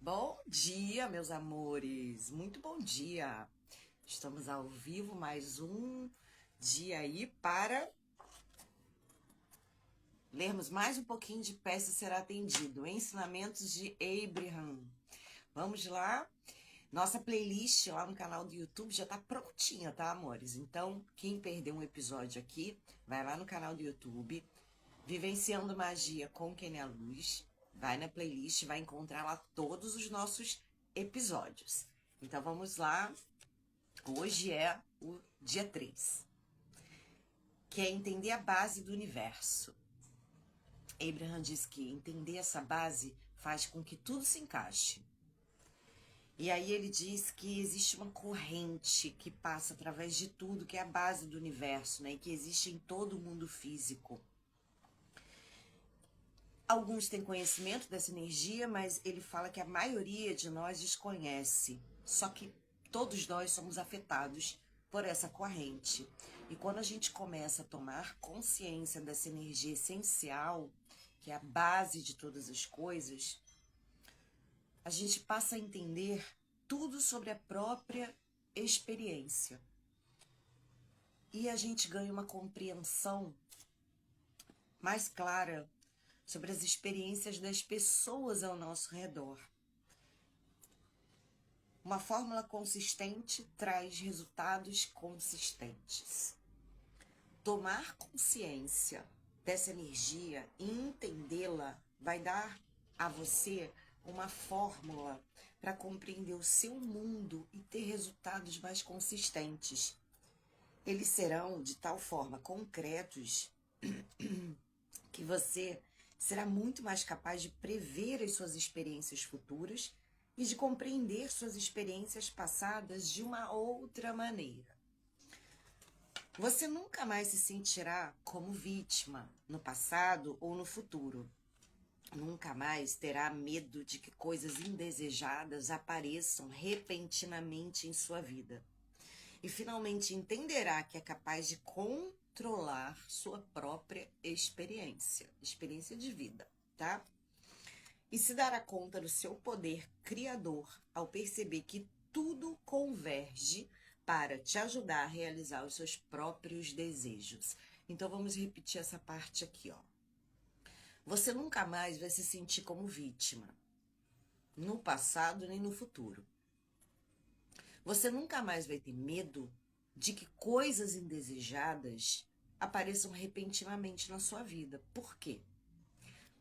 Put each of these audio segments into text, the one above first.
Bom dia, meus amores. Muito bom dia. Estamos ao vivo mais um dia aí para lermos mais um pouquinho de Peça Será Atendido. Ensinamentos de Abraham. Vamos lá. Nossa playlist lá no canal do YouTube já tá prontinha, tá, amores? Então, quem perdeu um episódio aqui, vai lá no canal do YouTube, Vivenciando Magia com Kenia Luz. Vai na playlist, vai encontrar lá todos os nossos episódios. Então vamos lá. Hoje é o dia 3, que é entender a base do universo. Abraham diz que entender essa base faz com que tudo se encaixe. E aí ele diz que existe uma corrente que passa através de tudo, que é a base do universo, né? E que existe em todo o mundo físico. Alguns têm conhecimento dessa energia, mas ele fala que a maioria de nós desconhece. Só que todos nós somos afetados por essa corrente. E quando a gente começa a tomar consciência dessa energia essencial, que é a base de todas as coisas, a gente passa a entender tudo sobre a própria experiência. E a gente ganha uma compreensão mais clara sobre as experiências das pessoas ao nosso redor. Uma fórmula consistente traz resultados consistentes. Tomar consciência dessa energia e entendê-la vai dar a você uma fórmula para compreender o seu mundo e ter resultados mais consistentes. Eles serão de tal forma concretos que você será muito mais capaz de prever as suas experiências futuras e de compreender suas experiências passadas de uma outra maneira. Você nunca mais se sentirá como vítima no passado ou no futuro. Nunca mais terá medo de que coisas indesejadas apareçam repentinamente em sua vida. E finalmente entenderá que é capaz de controlar sua própria experiência de vida, tá? E se dará conta do seu poder criador ao perceber que tudo converge para te ajudar a realizar os seus próprios desejos. Então vamos repetir essa parte aqui, ó. Você nunca mais vai se sentir como vítima, no passado nem no futuro. Você nunca mais vai ter medo de que coisas indesejadas apareçam repentinamente na sua vida. Por quê?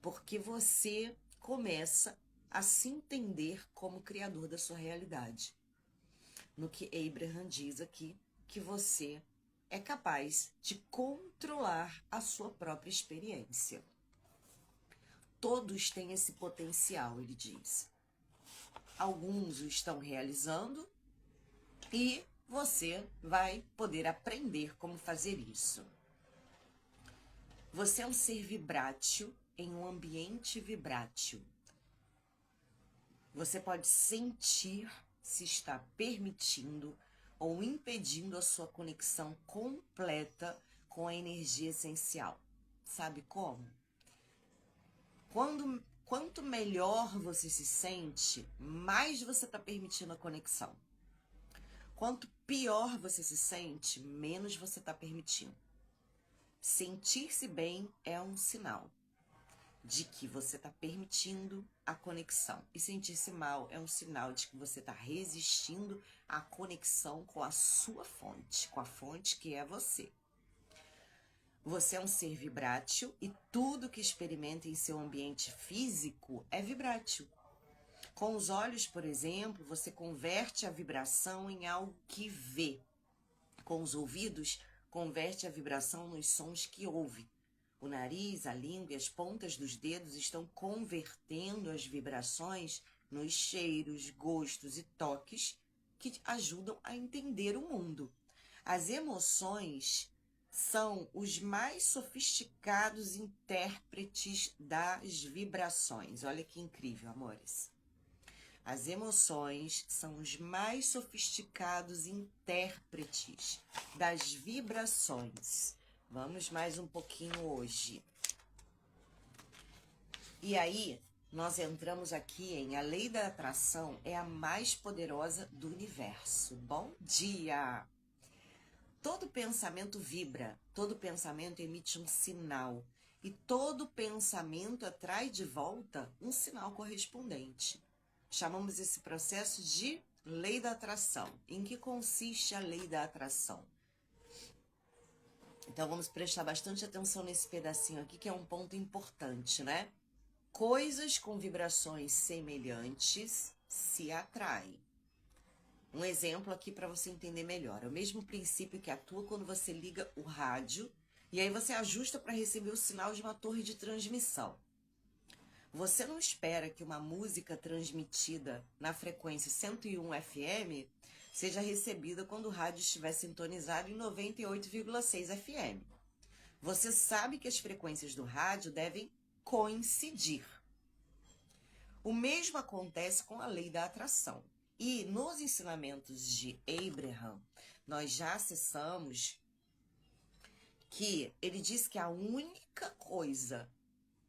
Porque você começa a se entender como criador da sua realidade. No que Abraham diz aqui, que você é capaz de controlar a sua própria experiência. Todos têm esse potencial, ele diz. Alguns o estão realizando e você vai poder aprender como fazer isso. Você é um ser vibrátil em um ambiente vibrátil. Você pode sentir se está permitindo ou impedindo a sua conexão completa com a energia essencial. Sabe como? Quanto melhor você se sente, mais você está permitindo a conexão. Quanto pior você se sente, menos você está permitindo. Sentir-se bem é um sinal de que você está permitindo a conexão. E sentir-se mal é um sinal de que você está resistindo à conexão com a sua fonte, com a fonte que é você. Você é um ser vibrátil e tudo que experimenta em seu ambiente físico é vibrátil. Com os olhos, por exemplo, você converte a vibração em algo que vê. Com os ouvidos, converte a vibração nos sons que ouve. O nariz, a língua e as pontas dos dedos estão convertendo as vibrações nos cheiros, gostos e toques que ajudam a entender o mundo. As emoções são os mais sofisticados intérpretes das vibrações. Olha que incrível, amores. As emoções são os mais sofisticados intérpretes das vibrações. Vamos mais um pouquinho hoje. E aí, nós entramos aqui em a lei da atração é a mais poderosa do universo. Bom dia! Todo pensamento vibra, todo pensamento emite um sinal e todo pensamento atrai de volta um sinal correspondente. Chamamos esse processo de lei da atração. Em que consiste a lei da atração? Então vamos prestar bastante atenção nesse pedacinho aqui, que é um ponto importante, né? Coisas com vibrações semelhantes se atraem. Um exemplo aqui para você entender melhor. É o mesmo princípio que atua quando você liga o rádio e aí você ajusta para receber o sinal de uma torre de transmissão. Você não espera que uma música transmitida na frequência 101 FM seja recebida quando o rádio estiver sintonizado em 98,6 FM. Você sabe que as frequências do rádio devem coincidir. O mesmo acontece com a lei da atração. E nos ensinamentos de Abraham, nós já acessamos que ele diz que a única coisa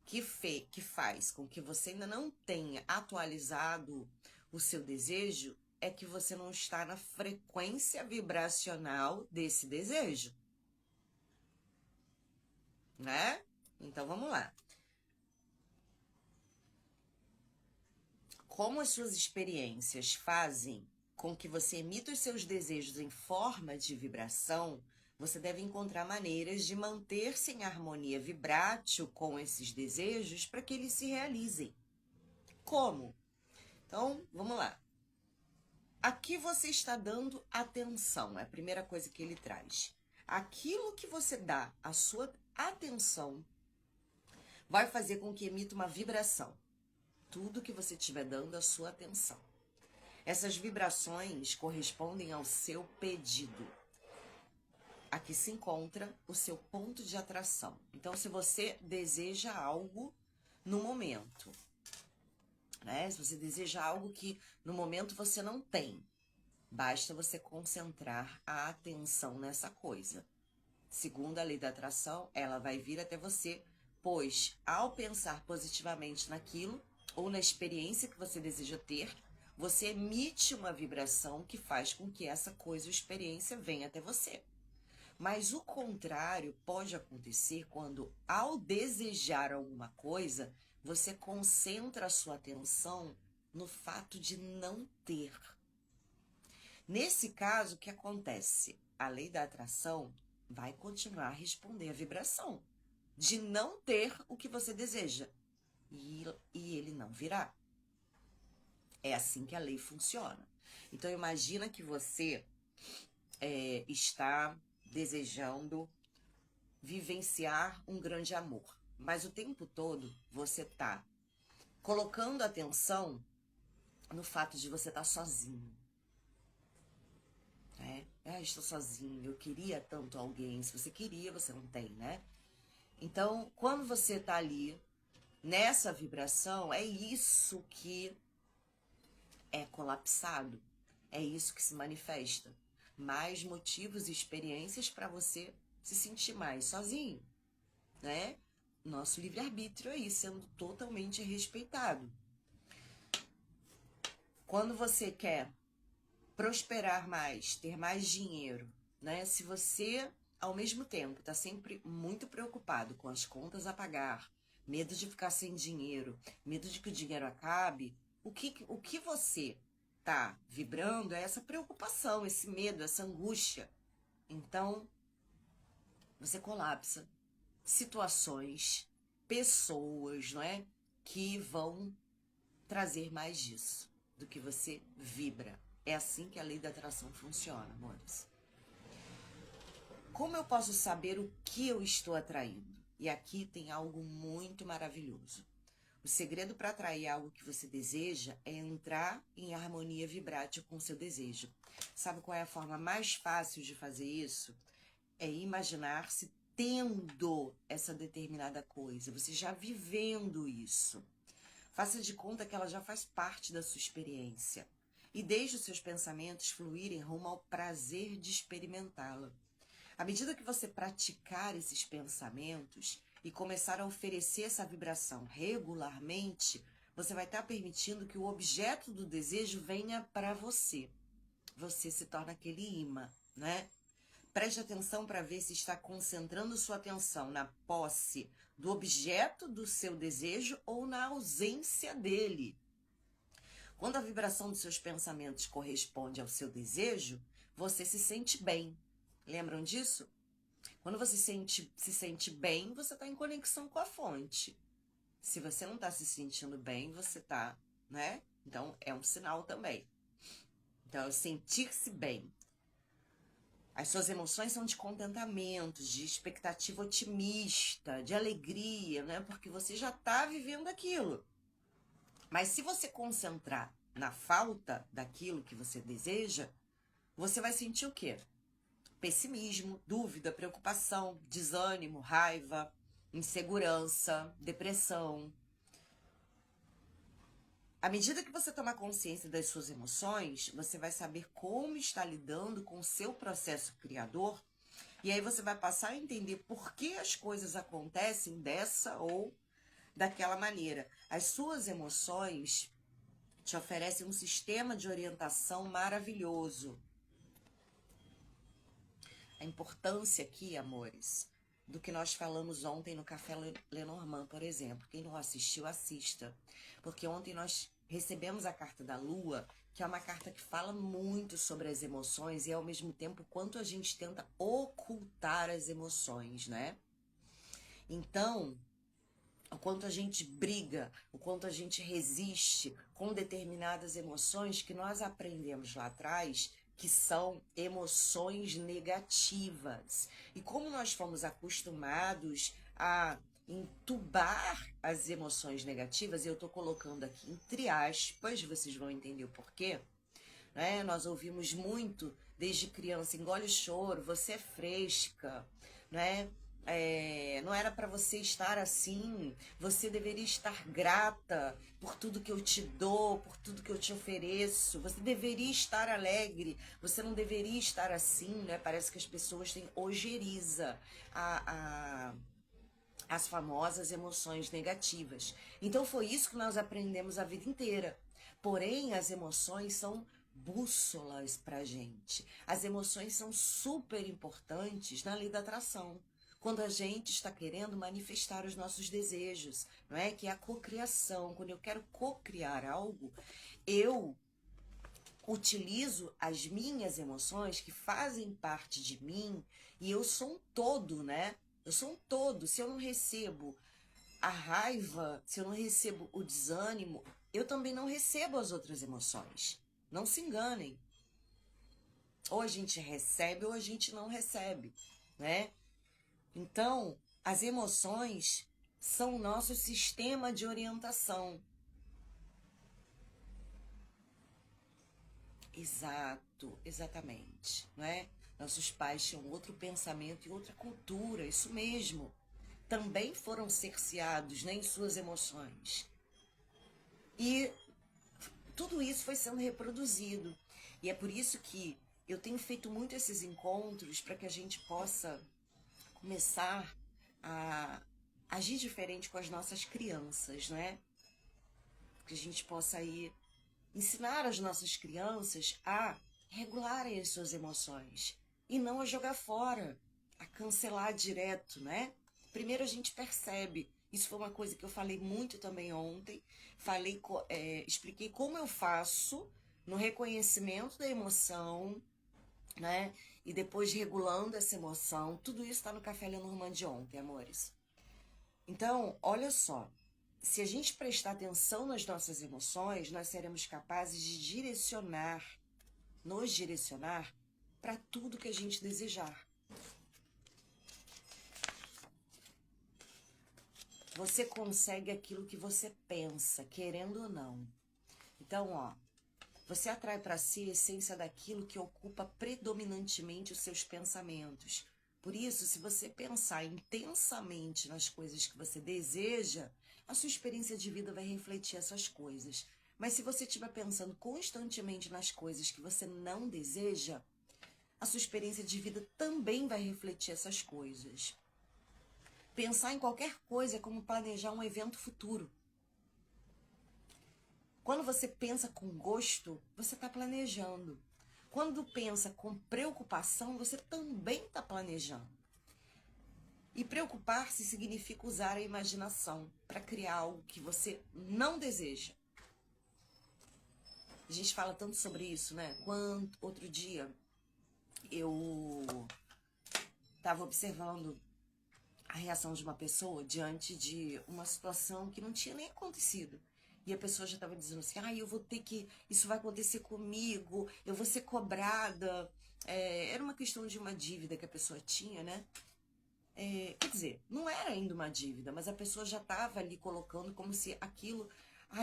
que faz com que você ainda não tenha atualizado o seu desejo é que você não está na frequência vibracional desse desejo. Né? Então vamos lá. Como as suas experiências fazem com que você emita os seus desejos em forma de vibração, você deve encontrar maneiras de manter-se em harmonia vibrátil com esses desejos para que eles se realizem. Como? Então, vamos lá. Aqui você está dando atenção, é a primeira coisa que ele traz. Aquilo que você dá a sua atenção vai fazer com que emita uma vibração. Tudo que você estiver dando a sua atenção. Essas vibrações correspondem ao seu pedido. Aqui se encontra o seu ponto de atração. Então, se você deseja algo no momento, né? Se você deseja algo que no momento você não tem, basta você concentrar a atenção nessa coisa. Segundo a lei da atração, ela vai vir até você, pois ao pensar positivamente naquilo, ou na experiência que você deseja ter, você emite uma vibração que faz com que essa coisa ou experiência venha até você. Mas o contrário pode acontecer quando, ao desejar alguma coisa, você concentra a sua atenção no fato de não ter. Nesse caso, o que acontece? A lei da atração vai continuar a responder à vibração de não ter o que você deseja. E ele não virá. É assim que a lei funciona. Então, imagina que você está desejando vivenciar um grande amor. Mas o tempo todo você está colocando atenção no fato de você estar sozinho. Estou sozinho, eu queria tanto alguém. Se você queria, você não tem, né? Então, quando você está ali, nessa vibração, é isso que é colapsado. É isso que se manifesta. Mais motivos e experiências para você se sentir mais sozinho, né? Nosso livre-arbítrio aí sendo totalmente respeitado. Quando você quer prosperar mais, ter mais dinheiro, né? Se você, ao mesmo tempo, está sempre muito preocupado com as contas a pagar, medo de ficar sem dinheiro, medo de que o dinheiro acabe, o que você está vibrando é essa preocupação, esse medo, essa angústia. Então, você colapsa situações, pessoas, não é? Que vão trazer mais disso do que você vibra. É assim que a lei da atração funciona, amores. Como eu posso saber o que eu estou atraindo? E aqui tem algo muito maravilhoso. O segredo para atrair algo que você deseja é entrar em harmonia vibrátil com o seu desejo. Sabe qual é a forma mais fácil de fazer isso? É imaginar-se tendo essa determinada coisa, você já vivendo isso. Faça de conta que ela já faz parte da sua experiência. E deixe os seus pensamentos fluírem rumo ao prazer de experimentá-la. À medida que você praticar esses pensamentos e começar a oferecer essa vibração regularmente, você vai estar permitindo que o objeto do desejo venha para você. Você se torna aquele imã, né? Preste atenção para ver se está concentrando sua atenção na posse do objeto do seu desejo ou na ausência dele. Quando a vibração dos seus pensamentos corresponde ao seu desejo, você se sente bem. Lembram disso? Quando você se sente bem, você está em conexão com a fonte. Se você não está se sentindo bem, você está, né? Então, é um sinal também. Então, é sentir-se bem. As suas emoções são de contentamento, de expectativa otimista, de alegria, né? Porque você já está vivendo aquilo. Mas se você concentrar na falta daquilo que você deseja, você vai sentir o quê? Pessimismo, dúvida, preocupação, desânimo, raiva, insegurança, depressão. À medida que você toma consciência das suas emoções, você vai saber como está lidando com o seu processo criador, e aí você vai passar a entender por que as coisas acontecem dessa ou daquela maneira. As suas emoções te oferecem um sistema de orientação maravilhoso. A importância aqui, amores, do que nós falamos ontem no Café Lenormand, por exemplo. Quem não assistiu, assista. Porque ontem nós recebemos a carta da Lua, que é uma carta que fala muito sobre as emoções e, ao mesmo tempo, quanto a gente tenta ocultar as emoções, né? Então, o quanto a gente briga, o quanto a gente resiste com determinadas emoções que nós aprendemos lá atrás, que são emoções negativas. E como nós fomos acostumados a entubar as emoções negativas, e eu estou colocando aqui entre aspas, vocês vão entender o porquê, né? Nós ouvimos muito desde criança, engole o choro, você é fresca, né? Não era para você estar assim, você deveria estar grata por tudo que eu te dou, por tudo que eu te ofereço, você deveria estar alegre, você não deveria estar assim, né? Parece que as pessoas têm ojeriza as famosas emoções negativas. Então foi isso que nós aprendemos a vida inteira. Porém, as emoções são bússolas pra gente. As emoções são super importantes na lei da atração. Quando a gente está querendo manifestar os nossos desejos, não é? Que é a cocriação. Quando eu quero cocriar algo, eu utilizo as minhas emoções que fazem parte de mim e eu sou um todo, né? Eu sou um todo. Se eu não recebo a raiva, se eu não recebo o desânimo, eu também não recebo as outras emoções. Não se enganem. Ou a gente recebe ou a gente não recebe, né? Então, as emoções são o nosso sistema de orientação. Exato, exatamente, não é? Nossos pais tinham outro pensamento e outra cultura, isso mesmo. Também foram cerceados, né, em suas emoções. E tudo isso foi sendo reproduzido. E é por isso que eu tenho feito muito esses encontros para que a gente possa começar a agir diferente com as nossas crianças, né? Que a gente possa aí ensinar as nossas crianças a regularem as suas emoções e não a jogar fora, a cancelar direto, né? Primeiro a gente percebe. Isso foi uma coisa que eu falei muito também ontem. Expliquei como eu faço no reconhecimento da emoção, né? E depois regulando essa emoção. Tudo isso está no Café Lenormand de ontem, amores. Então, olha só. Se a gente prestar atenção nas nossas emoções, nós seremos capazes de nos direcionar para tudo que a gente desejar. Você consegue aquilo que você pensa, querendo ou não. Então, ó, você atrai para si a essência daquilo que ocupa predominantemente os seus pensamentos. Por isso, se você pensar intensamente nas coisas que você deseja, a sua experiência de vida vai refletir essas coisas. Mas se você estiver pensando constantemente nas coisas que você não deseja, a sua experiência de vida também vai refletir essas coisas. Pensar em qualquer coisa é como planejar um evento futuro. Quando você pensa com gosto, você está planejando. Quando pensa com preocupação, você também está planejando. E preocupar-se significa usar a imaginação para criar algo que você não deseja. A gente fala tanto sobre isso, né? Outro dia eu estava observando a reação de uma pessoa diante de uma situação que não tinha nem acontecido. E a pessoa já estava dizendo assim, eu vou ter que, isso vai acontecer comigo, eu vou ser cobrada. Era uma questão de uma dívida que a pessoa tinha, né? Quer dizer, não era ainda uma dívida, mas a pessoa já estava ali colocando como se aquilo,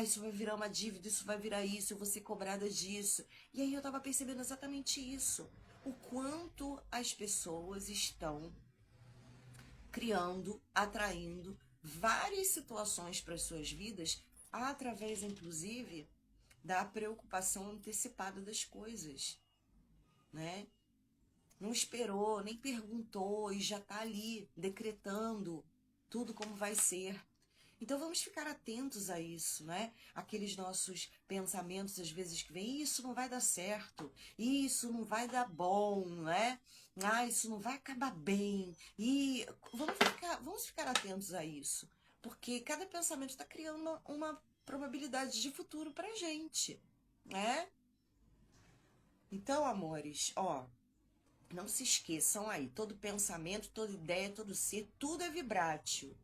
isso vai virar uma dívida, isso vai virar isso, eu vou ser cobrada disso. E aí eu estava percebendo exatamente isso. O quanto as pessoas estão criando, atraindo várias situações para as suas vidas, através, inclusive, da preocupação antecipada das coisas, né? Não esperou, nem perguntou e já está ali decretando tudo como vai ser. Então vamos ficar atentos a isso, né? Aqueles nossos pensamentos, às vezes, que vem, isso não vai dar certo, isso não vai dar bom, né? Isso não vai acabar bem. E vamos ficar atentos a isso, porque cada pensamento está criando uma probabilidade de futuro pra gente, né? Então, amores, não se esqueçam aí, todo pensamento, toda ideia, todo ser, tudo é vibrátil.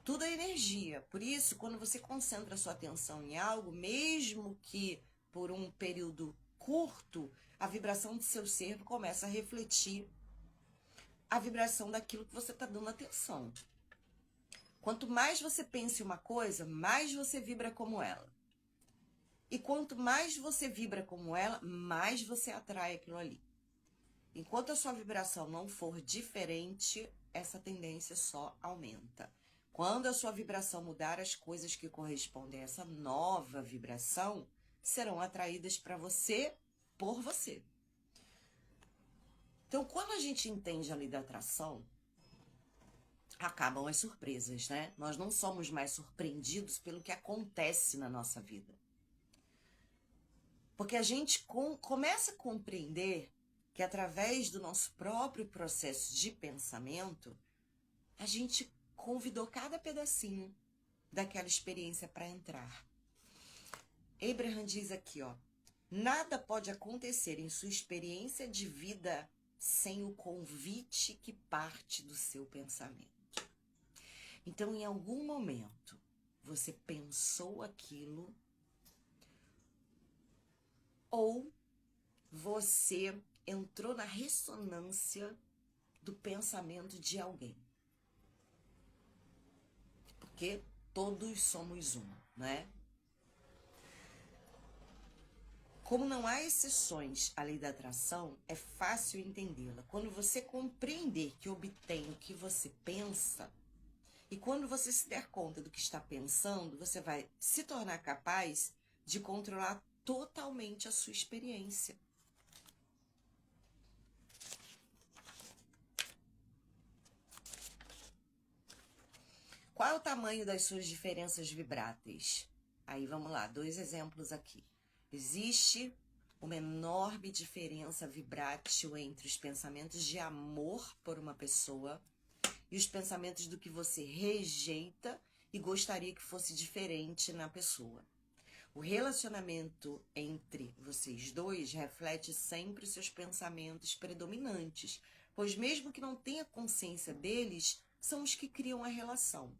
Tudo é energia. Por isso, quando você concentra a sua atenção em algo, mesmo que por um período curto, a vibração do seu ser começa a refletir a vibração daquilo que você está dando atenção. Quanto mais você pensa em uma coisa, mais você vibra como ela. E quanto mais você vibra como ela, mais você atrai aquilo ali. Enquanto a sua vibração não for diferente, essa tendência só aumenta. Quando a sua vibração mudar, as coisas que correspondem a essa nova vibração serão atraídas para você, por você. Então, quando a gente entende a lei da atração, acabam as surpresas, né? Nós não somos mais surpreendidos pelo que acontece na nossa vida. Porque a gente começa a compreender que através do nosso próprio processo de pensamento, a gente convidou cada pedacinho daquela experiência para entrar. Abraham diz aqui, nada pode acontecer em sua experiência de vida sem o convite que parte do seu pensamento. Então, em algum momento, você pensou aquilo ou você entrou na ressonância do pensamento de alguém. Porque todos somos um, né? Como não há exceções à lei da atração, é fácil entendê-la. Quando você compreender que obtém o que você pensa, e quando você se der conta do que está pensando, você vai se tornar capaz de controlar totalmente a sua experiência. Qual é o tamanho das suas diferenças vibráteis? Aí vamos lá, 2 exemplos aqui. Existe uma enorme diferença vibrátil entre os pensamentos de amor por uma pessoa e os pensamentos do que você rejeita e gostaria que fosse diferente na pessoa. O relacionamento entre vocês dois reflete sempre seus pensamentos predominantes, pois mesmo que não tenha consciência deles, são os que criam a relação.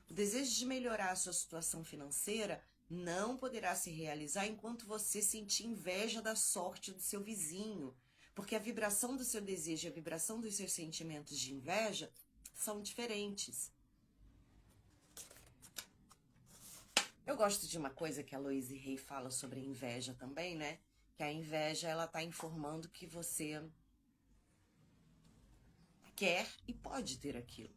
O desejo de melhorar a sua situação financeira não poderá se realizar enquanto você sentir inveja da sorte do seu vizinho, porque a vibração do seu desejo e a vibração dos seus sentimentos de inveja são diferentes. Eu gosto de uma coisa que a Louise Hay fala sobre a inveja também, né? Que a inveja, ela tá informando que você quer e pode ter aquilo.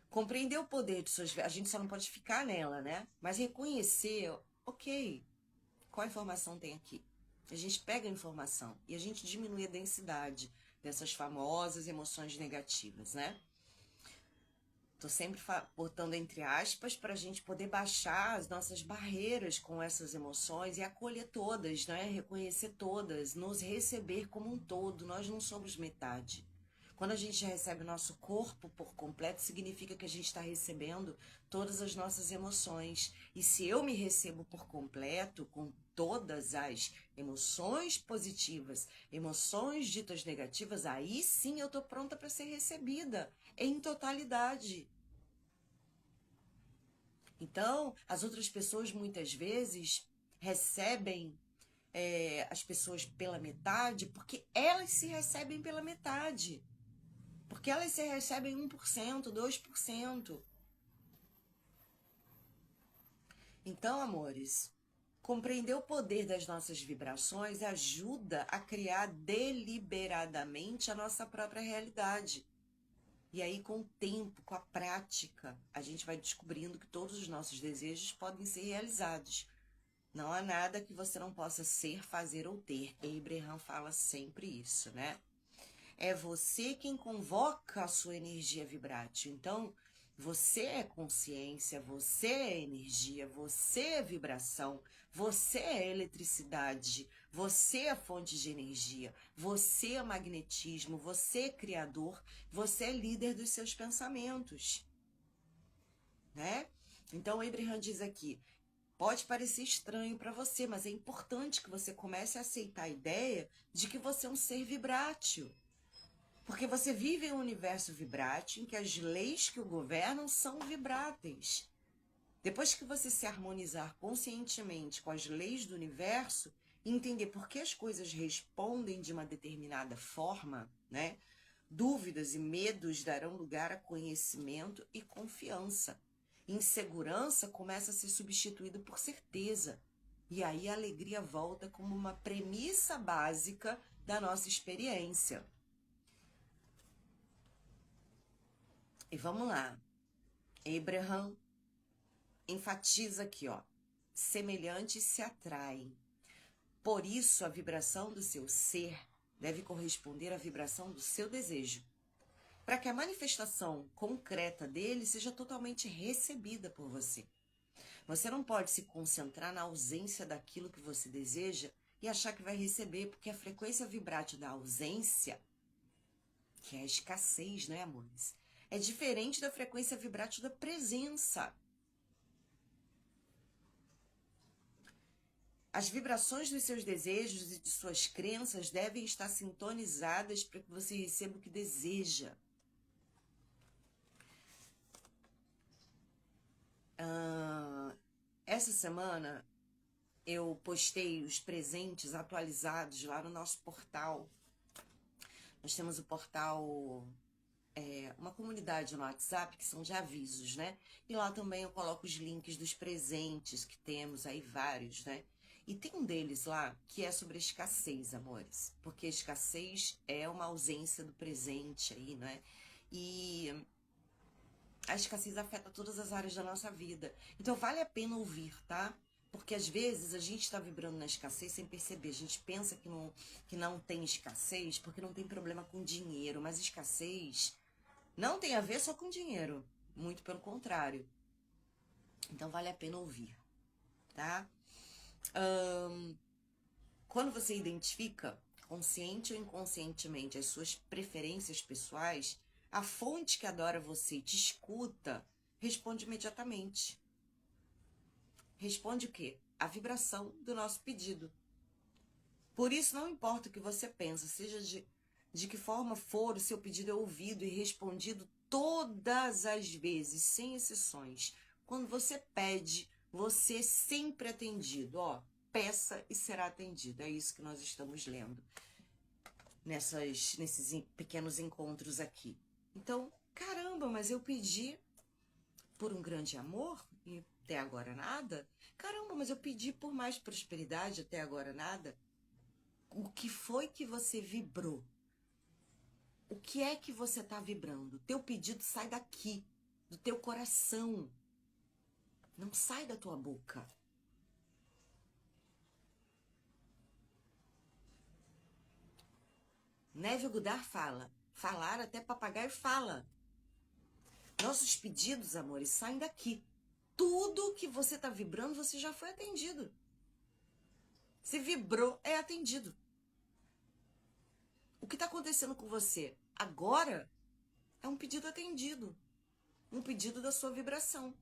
Compreender o poder de suas... A gente só não pode ficar nela, né? Mas reconhecer, ok, qual informação tem aqui? A gente pega a informação e a gente diminui a densidade dessas famosas emoções negativas, né? Tô sempre botando entre aspas para a gente poder baixar as nossas barreiras com essas emoções e acolher todas, né? Reconhecer todas, nos receber como um todo. Nós não somos metade. Quando a gente recebe o nosso corpo por completo, significa que a gente está recebendo todas as nossas emoções. E se eu me recebo por completo, com todas as emoções positivas, emoções ditas negativas, aí sim eu tô pronta para ser recebida em totalidade. Então, as outras pessoas muitas vezes recebem as pessoas pela metade porque elas se recebem pela metade. Porque elas se recebem 1%, 2%. Então, amores, compreender o poder das nossas vibrações ajuda a criar deliberadamente a nossa própria realidade. E aí, com o tempo, com a prática, a gente vai descobrindo que todos os nossos desejos podem ser realizados. Não há nada que você não possa ser, fazer ou ter. Abraham fala sempre isso, né? É você quem convoca a sua energia vibrátil. Então, você é consciência, você é energia, você é vibração, você é eletricidade, você é fonte de energia, você é magnetismo, você é criador, você é líder dos seus pensamentos, né? Então, Abraham diz aqui, pode parecer estranho para você, mas é importante que você comece a aceitar a ideia de que você é um ser vibrátil. Porque você vive em um universo vibrátil em que as leis que o governam são vibráteis. Depois que você se harmonizar conscientemente com as leis do universo, entender por que as coisas respondem de uma determinada forma, né? Dúvidas e medos darão lugar a conhecimento e confiança. Insegurança começa a ser substituída por certeza. E aí a alegria volta como uma premissa básica da nossa experiência. E vamos lá. Abraham enfatiza aqui, ó. Semelhantes se atraem. Por isso, a vibração do seu ser deve corresponder à vibração do seu desejo, para que a manifestação concreta dele seja totalmente recebida por você. Você não pode se concentrar na ausência daquilo que você deseja e achar que vai receber, porque a frequência vibrátil da ausência, que é a escassez, né, amores? É diferente da frequência vibrátil da presença. As vibrações dos seus desejos e de suas crenças devem estar sintonizadas para que você receba o que deseja. Essa semana eu postei os presentes atualizados lá no nosso portal. Nós temos o portal, uma comunidade no WhatsApp que são de avisos, né? E lá também eu coloco os links dos presentes que temos, aí vários, né? E tem um deles lá que é sobre a escassez, amores. Porque a escassez é uma ausência do presente aí, né? E a escassez afeta todas as áreas da nossa vida. Então vale a pena ouvir, tá? Porque às vezes a gente está vibrando na escassez sem perceber. A gente pensa que não tem escassez porque não tem problema com dinheiro. Mas escassez não tem a ver só com dinheiro. Muito pelo contrário. Então vale a pena ouvir, tá? Quando você identifica, consciente ou inconscientemente, as suas preferências pessoais, a fonte que adora você e te escuta responde imediatamente. Responde o quê? A vibração do nosso pedido. Por isso, não importa o que você pensa, seja de que forma for, o seu pedido é ouvido e respondido todas as vezes, sem exceções. Quando você pede, você é sempre atendido. Ó, peça e será atendido. É isso que nós estamos lendo nesses pequenos encontros aqui. Então, caramba, mas eu pedi por um grande amor e até agora nada? Caramba, mas eu pedi por mais prosperidade até agora nada? O que foi que você vibrou? O que é que você está vibrando? O teu pedido sai daqui, do teu coração. Não sai da tua boca. Neville Goddard fala, falar até papagaio fala. Nossos pedidos, amores, saem daqui. Tudo que você está vibrando, você já foi atendido. Se vibrou, é atendido. O que está acontecendo com você agora é um pedido atendido. Um pedido da sua vibração.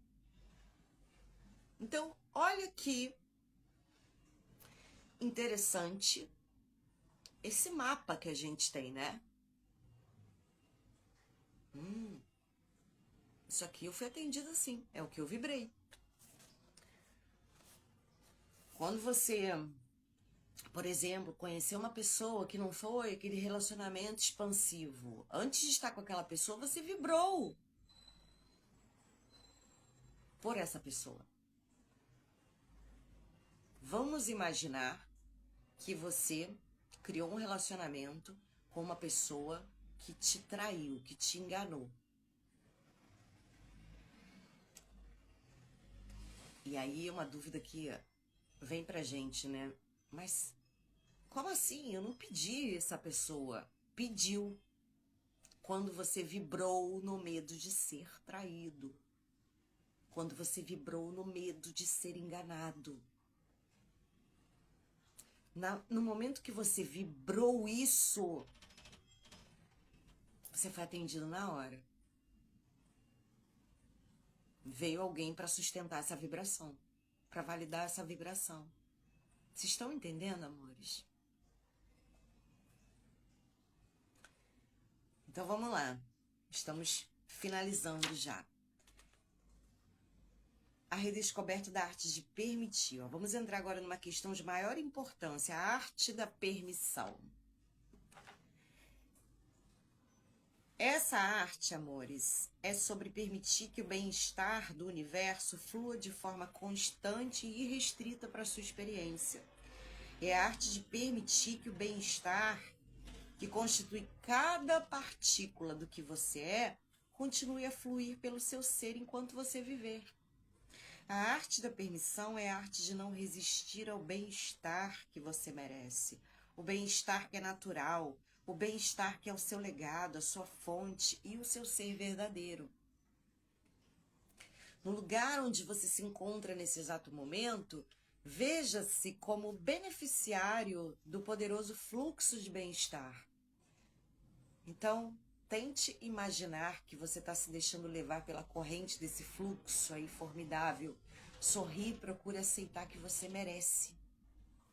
Então, olha que interessante esse mapa que a gente tem, né? Isso aqui eu fui atendida assim, é o que eu vibrei. Quando você, por exemplo, conheceu uma pessoa que não foi aquele relacionamento expansivo, antes de estar com aquela pessoa, você vibrou por essa pessoa. Vamos imaginar que você criou um relacionamento com uma pessoa que te traiu, que te enganou. E aí uma dúvida que vem pra gente, né? Mas como assim? Eu não pedi essa pessoa. Pediu. Quando você vibrou no medo de ser traído. Quando você vibrou no medo de ser enganado. No momento que você vibrou isso, você foi atendido na hora. Veio alguém para sustentar essa vibração, para validar essa vibração. Vocês estão entendendo, amores? Então vamos lá. Estamos finalizando já. A redescoberta da arte de permitir. Ó. Vamos entrar agora numa questão de maior importância, a arte da permissão. Essa arte, amores, é sobre permitir que o bem-estar do universo flua de forma constante e irrestrita para a sua experiência. É a arte de permitir que o bem-estar, que constitui cada partícula do que você é, continue a fluir pelo seu ser enquanto você viver. A arte da permissão é a arte de não resistir ao bem-estar que você merece, o bem-estar que é natural, o bem-estar que é o seu legado, a sua fonte e o seu ser verdadeiro. No lugar onde você se encontra nesse exato momento, veja-se como beneficiário do poderoso fluxo de bem-estar. Então, tente imaginar que você está se deixando levar pela corrente desse fluxo aí formidável. Sorri, procure aceitar que você merece.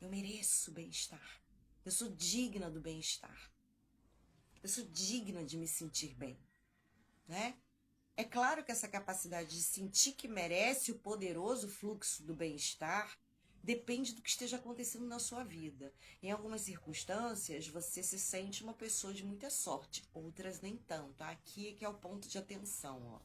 Eu mereço bem-estar. Eu sou digna do bem-estar. Eu sou digna de me sentir bem, né? É claro que essa capacidade de sentir que merece o poderoso fluxo do bem-estar depende do que esteja acontecendo na sua vida. Em algumas circunstâncias, você se sente uma pessoa de muita sorte, outras nem tanto. Aqui é que é o ponto de atenção, ó.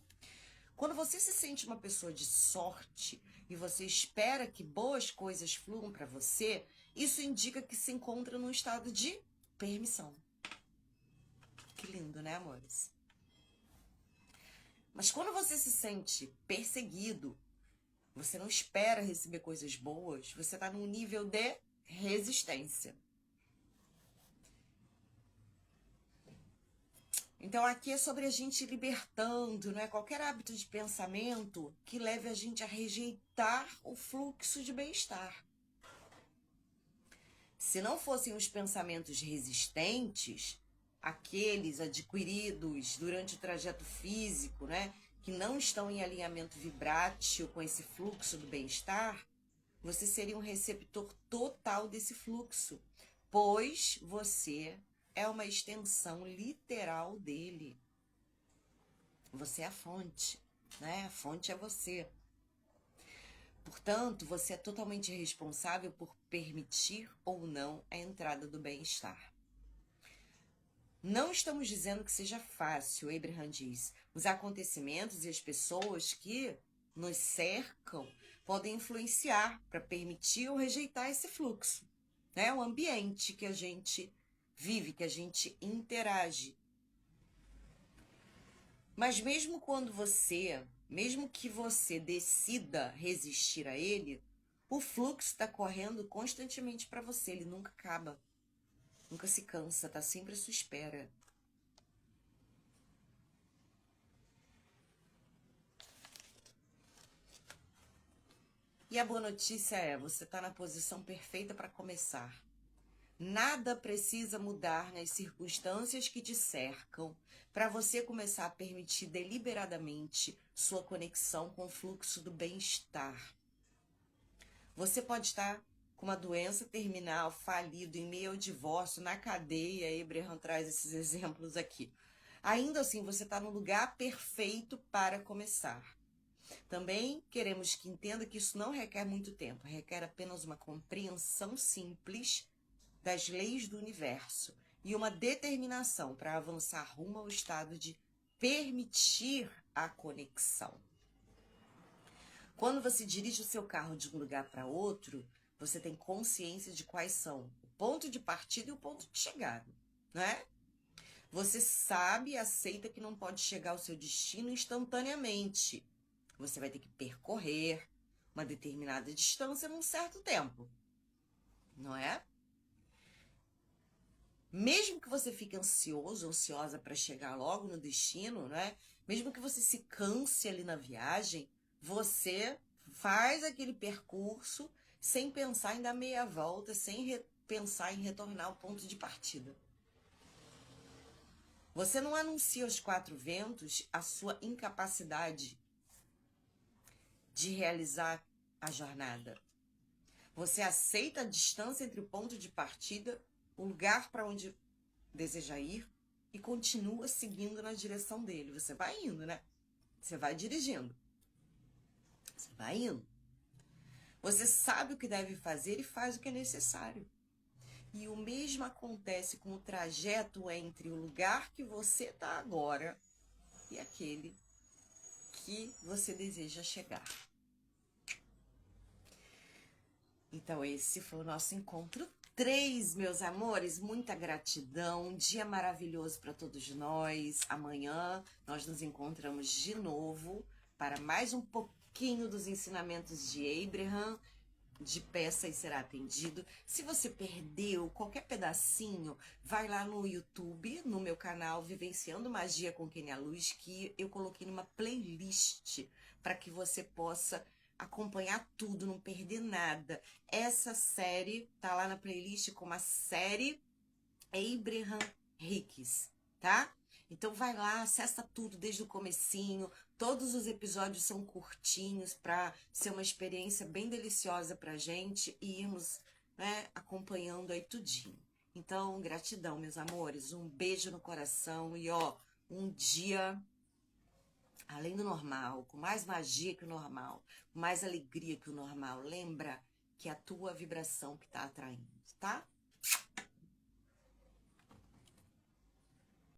Quando você se sente uma pessoa de sorte e você espera que boas coisas fluam para você, isso indica que se encontra num estado de permissão. Que lindo, né, amores? Mas quando você se sente perseguido, você não espera receber coisas boas, você está num nível de resistência. Então aqui é sobre a gente libertando, não é? Qualquer hábito de pensamento que leve a gente a rejeitar o fluxo de bem-estar. Se não fossem os pensamentos resistentes, aqueles adquiridos durante o trajeto físico, né? Que não estão em alinhamento vibrátil com esse fluxo do bem-estar, você seria um receptor total desse fluxo, pois você é uma extensão literal dele. Você é a fonte, né? A fonte é você. Portanto, você é totalmente responsável por permitir ou não a entrada do bem-estar. Não estamos dizendo que seja fácil, Abraham diz. Os acontecimentos e as pessoas que nos cercam podem influenciar para permitir ou rejeitar esse fluxo. É o ambiente que a gente vive, que a gente interage. Mas mesmo que você decida resistir a ele, o fluxo está correndo constantemente para você, ele nunca acaba. Nunca se cansa, tá sempre à sua espera. E a boa notícia é, você está na posição perfeita para começar. Nada precisa mudar nas circunstâncias que te cercam para você começar a permitir deliberadamente sua conexão com o fluxo do bem-estar. Você pode estar com uma doença terminal, falido, em meio ao divórcio, na cadeia. Abraham traz esses exemplos aqui. Ainda assim, você está no lugar perfeito para começar. Também queremos que entenda que isso não requer muito tempo, requer apenas uma compreensão simples das leis do universo e uma determinação para avançar rumo ao estado de permitir a conexão. Quando você dirige o seu carro de um lugar para outro, você tem consciência de quais são o ponto de partida e o ponto de chegada, não é? Você sabe e aceita que não pode chegar ao seu destino instantaneamente. Você vai ter que percorrer uma determinada distância num certo tempo, não é? Mesmo que você fique ansioso, ansiosa para chegar logo no destino, né? Mesmo que você se canse ali na viagem, você faz aquele percurso sem pensar em dar meia volta, sem pensar em retornar ao ponto de partida. Você não anuncia aos quatro ventos a sua incapacidade de realizar a jornada. Você aceita a distância entre o ponto de partida, o lugar para onde deseja ir e continua seguindo na direção dele. Você vai indo, né? Você vai dirigindo. Você vai indo. Você sabe o que deve fazer e faz o que é necessário. E o mesmo acontece com o trajeto entre o lugar que você está agora e aquele que você deseja chegar. Então, esse foi o nosso encontro 3, meus amores. Muita gratidão. Um dia maravilhoso para todos nós. Amanhã nós nos encontramos de novo para mais um pouquinho dos ensinamentos de Abraham. De peça e será atendido. Se você perdeu qualquer pedacinho, vai lá no YouTube, no meu canal Vivenciando Magia com Kênia Luz, que eu coloquei numa playlist para que você possa acompanhar tudo, não perder nada. Essa série tá lá na playlist como a série Abraham Hicks, tá? Então vai lá, acessa tudo desde o comecinho. Todos os episódios são curtinhos para ser uma experiência bem deliciosa pra gente e irmos, né, acompanhando aí tudinho. Então, gratidão, meus amores. Um beijo no coração e ó, um dia além do normal, com mais magia que o normal, com mais alegria que o normal. Lembra que é a tua vibração que tá atraindo, tá?